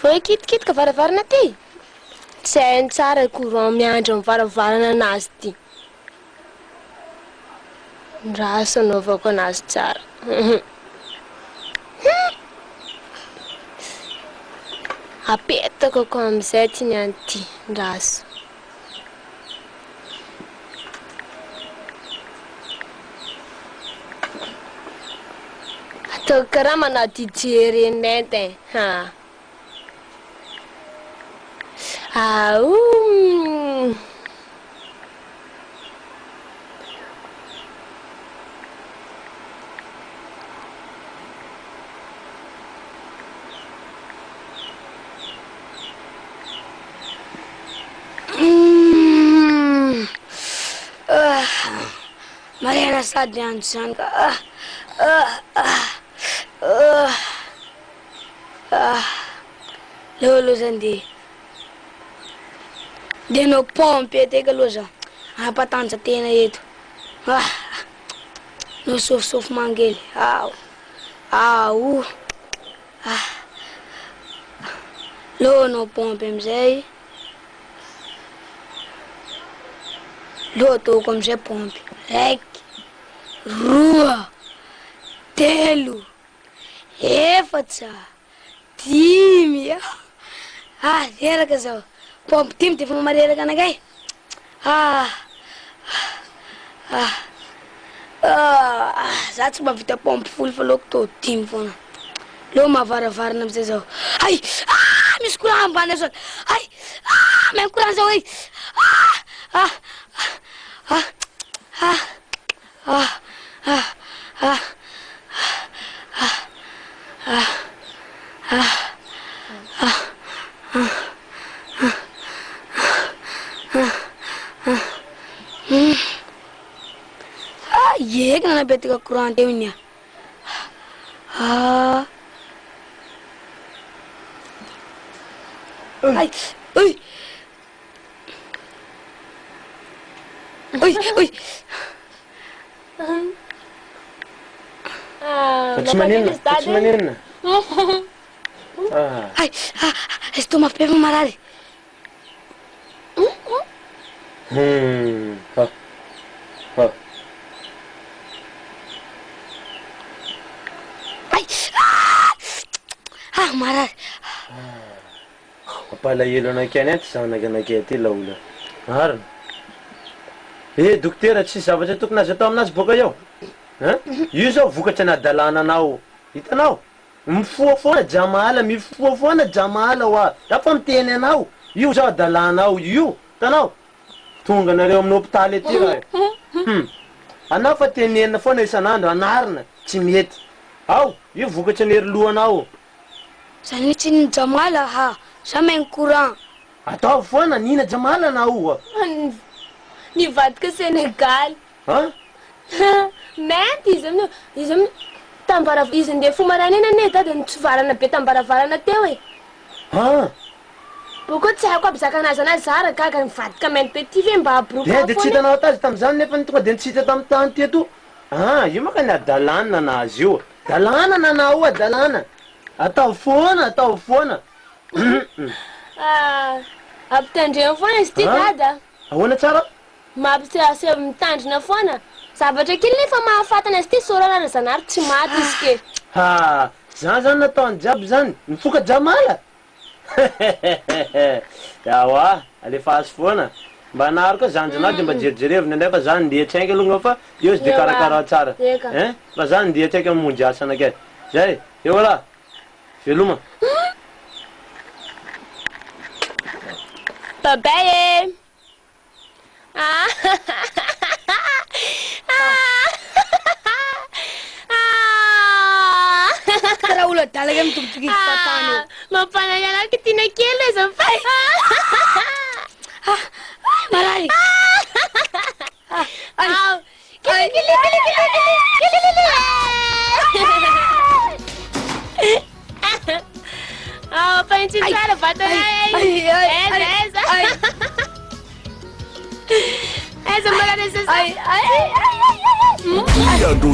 Foi kitikitika varavarana ty. Tsy hainy tsara courant miandra amin'ny varavarana anazy ty. Raso anaovako anazy tsara. Apetako ko amizay ty ny anty raso. Ataoko karaha manao DJ renety. Mariana sady andro zany ka. Leo aloha zany de no pompe etika aloha za. Apatanja tena eto. No sofisofy mangely. Leo no pompe amizay. Leo ataoko amizay pompe. 1, 2, 3, 4, 5. Reraka zao. Pompe 5 defa mareraka anakay. Za tsy mavita pompe folo fa loko tô 5 foana. Leo mahavaravara amizay zao. Misy courant ambany zao. Même courant zao ai. Yek na nabetika courant teo niya. Ay, uy. Manina. Estou uma peva marada. Marary. Mampalahelo anakay any ty zanaka anakay ty laola marina dokotera tsy zavatra tokony azy atao aminazy boka eo io zao vokatra nadalana anao hitanao mifoa foana jamala mifoa foana jamala oa dafa miteny anao io zao adalanao io hitanao tonga nareo amin'ny hôpitaly aty raha anao fa tenena foana isan'andro anarina tsy mety ao io vokatra nery lohanao Zany tsy ny jamala ha sa main courant atao foana nina jamala anao Nivadika Senegal. Mainty izy amin'ny tambara izy ndeha fomaranena ane tady nitsovarana be tambaravarana teo e. Boko tsy haiko aby zakanazy anazy zara gaga nivadika mainty be ty fe mba Abourka foana. De tsy hitanao tazy tam'izany nefa tonga de nitsita tamin'ny tany teto. Io maka ny adalana anazy io. Dalana nanao adalana. Atao foana. Ampitandrena foana izy ty dada. Ahoana tsara? Mampiseho mitandrina foana. Zavatra kely nefa mahafatana azy ty sorana zanary tsy maty izy ke. Zany nataony jiaby zany mifoka jamala. Yawa, alefa azy foana. Mba naro koa zany zanahy de mba jerijerevina nefa zany ndeha tsaingy aloha fa io sy de karakara tsara. Fa zany ndeha tsaingy amonjy asa anakay. Zay, eo ala. Veloma. Bye-bye. Kara ulo talaga mitugtugin sa tano. Mapanayana ka tinakila sa pay. Marari. Kili. Pancincara bata na essa magana essa. Ndro